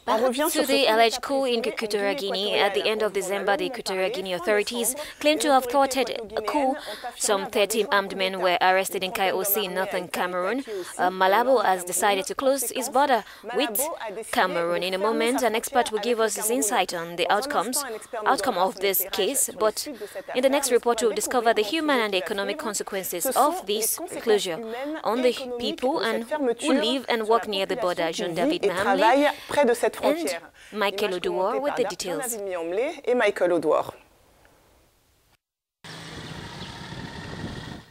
Back to the alleged coup in Equatorial Guinea. At the end of December, the Equatorial Guinea authorities claimed to have thwarted a coup. Some 30 armed men were arrested in Kayosi in northern Cameroon. Malabo has decided to close its border with Cameroon. In a moment, an expert will give us his insight on the outcome of this case. But in the next report, we'll discover the human and economic consequences of this closure on the people and who live and work near the border. Jean-David Mahamli and Michael Odouor with the details.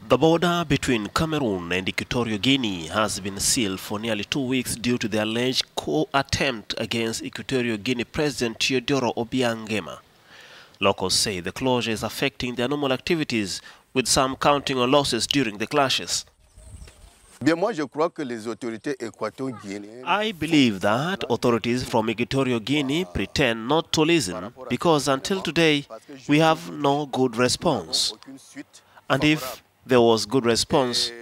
The border between Cameroon and Equatorial Guinea has been sealed for nearly 2 weeks due to the alleged coup attempt against Equatorial Guinea President Teodoro Obiang Nguema. Locals say the closure is affecting their normal activities, with some counting on losses during the clashes. I believe that authorities from Equatorial Guinea pretend not to listen because until today we have no good response. And if there was good response,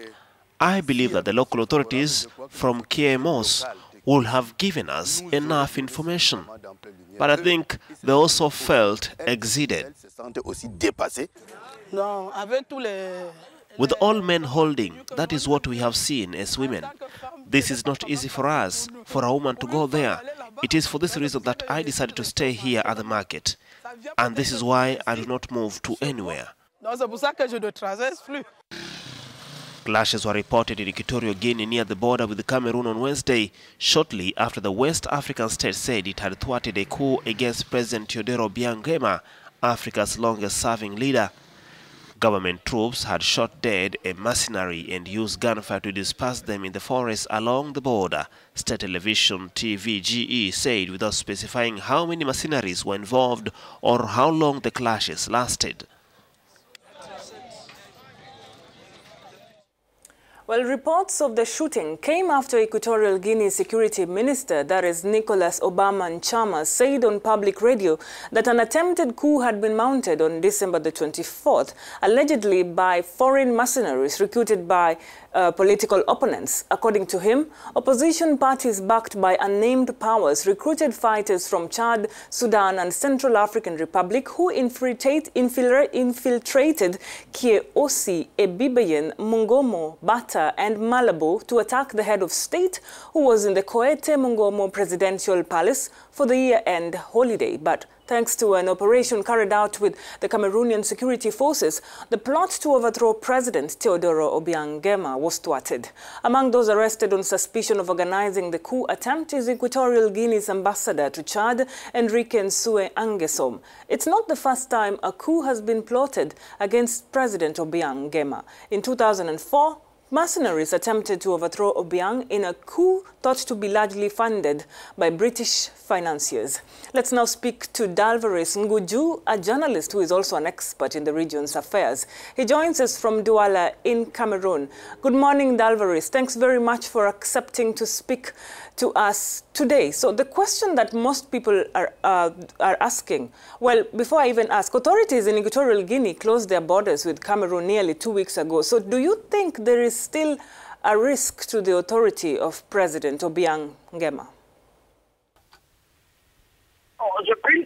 I believe that the local authorities from KMOS would have given us enough information. But I think they also felt exceeded. With all men holding, that is what we have seen as women. This is not easy for us, for a woman to go there. It is for this reason that I decided to stay here at the market. And this is why I do not move to anywhere. Clashes were reported in Equatorial Guinea near the border with Cameroon on Wednesday, shortly after the West African state said it had thwarted a coup against President Teodoro Obiang Nguema, Africa's longest-serving leader. Government troops had shot dead a mercenary and used gunfire to disperse them in the forest along the border, state television TVGE said, without specifying how many mercenaries were involved or how long the clashes lasted. Well, reports of the shooting came after Equatorial Guinea Security Minister, that is Nicholas Obama Nchama, said on public radio that an attempted coup had been mounted on December the 24th, allegedly by foreign mercenaries recruited by political opponents. According to him, opposition parties backed by unnamed powers recruited fighters from Chad, Sudan and Central African Republic who infiltrated Kieosi, Ebibayen, Mongomo, Bata and Malabo to attack the head of state who was in the Koete Mongomo Presidential Palace for the year-end holiday. But thanks to an operation carried out with the Cameroonian security forces, the plot to overthrow President Teodoro Obiang Nguema was thwarted. Among those arrested on suspicion of organizing the coup attempt is Equatorial Guinea's ambassador to Chad, Enrique Nsue Angesom. It's not the first time a coup has been plotted against President Obiang Nguema. In 2004, mercenaries attempted to overthrow Obiang in a coup thought to be largely funded by British financiers. Let's now speak to Dalvaris Nguju, a journalist who is also an expert in the region's affairs. He joins us from Douala in Cameroon. Good morning, Dalvaris. Thanks very much for accepting to speak to us today. So the question that most people are asking, well, before I even ask, authorities in Equatorial Guinea closed their borders with Cameroon nearly 2 weeks ago. So do you think there is still a risk to the authority of President Obiang Nguema? Je pense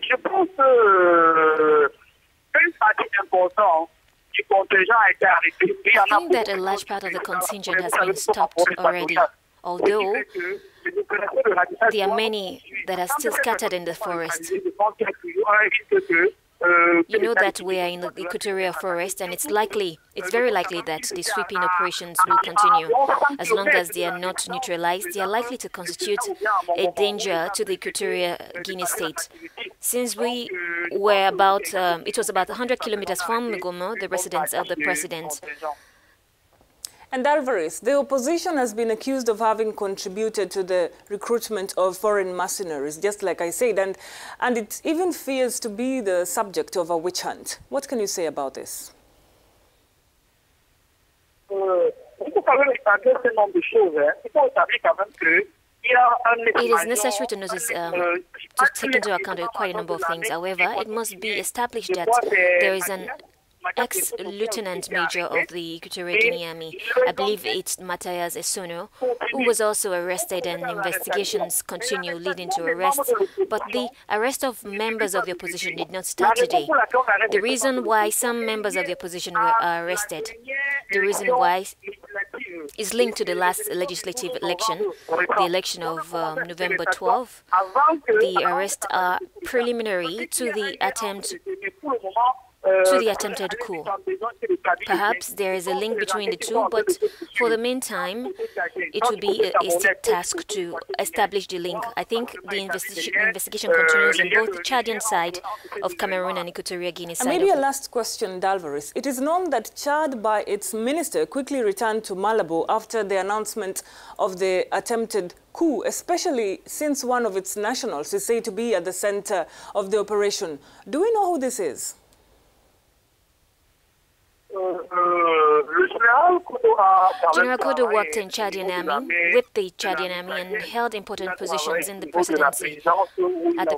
qu'une partie importante du contingent a été arrêtée. I think that a large part of the contingent has been stopped already, although there are many that are still scattered in the forest. You know that we are in the equatorial forest, and it's very likely that the sweeping operations will continue. As long as they are not neutralized, they are likely to constitute a danger to the Equatorial Guinea state. Since we were it was about 100 kilometers from Mongomo, the residence of the president. And Alvarez, the opposition has been accused of having contributed to the recruitment of foreign mercenaries, just like I said, and it even fears to be the subject of a witch hunt. What can you say about this? It is necessary to notice, to take into account quite a number of things. However, it must be established that there is an ex-lieutenant major of the Equatorial Guinea Army, I believe it's Matthias Esono, who was also arrested, and investigations continue leading to arrests. But the arrest of members of the opposition did not start today. The reason why some members of the opposition were arrested, the reason why is linked to the last legislative election, the election of November 12. The arrests are preliminary to the attempted coup. Perhaps there is a link between the two, but for the meantime, it will be a state task to establish the link. I think the investigation continues on both the Chadian side of Cameroon and Equatorial Guinea side. Maybe a last question, Dalvaris. It is known that Chad, by its minister, quickly returned to Malabo after the announcement of the attempted coup, especially since one of its nationals is said to be at the center of the operation. Do we know who this is? General Kodo worked in Chadian army, with the Chadian army, and held important positions in the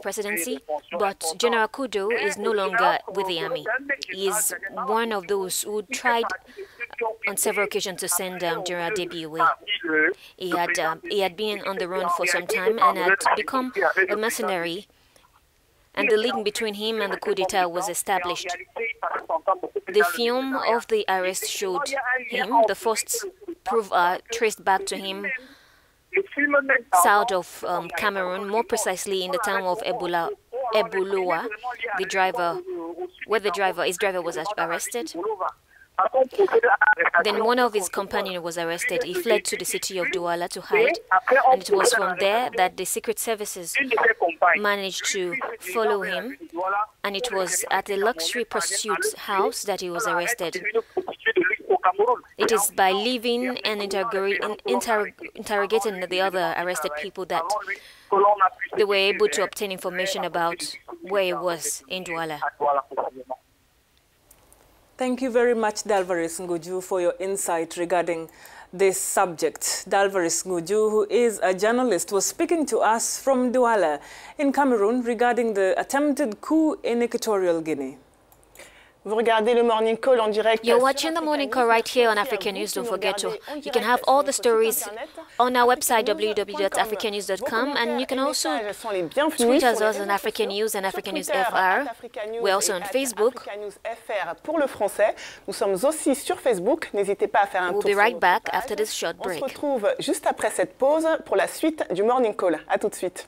presidency, but General Kodo is no longer with the army. He is one of those who tried on several occasions to send General Deby away. He had been on the run for some time and had become a mercenary, and the link between him and the coup d'etat was established. The film of the arrest showed him. The first proof are traced back to him south of Cameroon, more precisely in the town of Ebuloa. His driver was arrested. Then one of his companions was arrested. He fled to the city of Douala to hide, and it was from there that the secret services managed to follow him, and it was at a luxury pursuit house that he was arrested. It is by leaving and interrogating the other arrested people that they were able to obtain information about where he was in Douala. Thank you very much, Dalvaris Nguju, for your insight regarding this subject. Dalvaris Nguju, who is a journalist, was speaking to us from Douala in Cameroon regarding the attempted coup in Equatorial Guinea. Vous regardez le Morning Call en direct. You're watching the Morning Call right here on Africanews. Don't forget you can have all the stories on our website www.africanews.com, and you can also tweet us on Africanews and Africanews FR. We're also on Facebook. Africanews FR pour le français. Nous sommes aussi sur Facebook. N'hésitez pas à faire un tour. We'll be right back after this short break. On se retrouve juste après cette pause pour la suite du Morning Call. À tout de suite.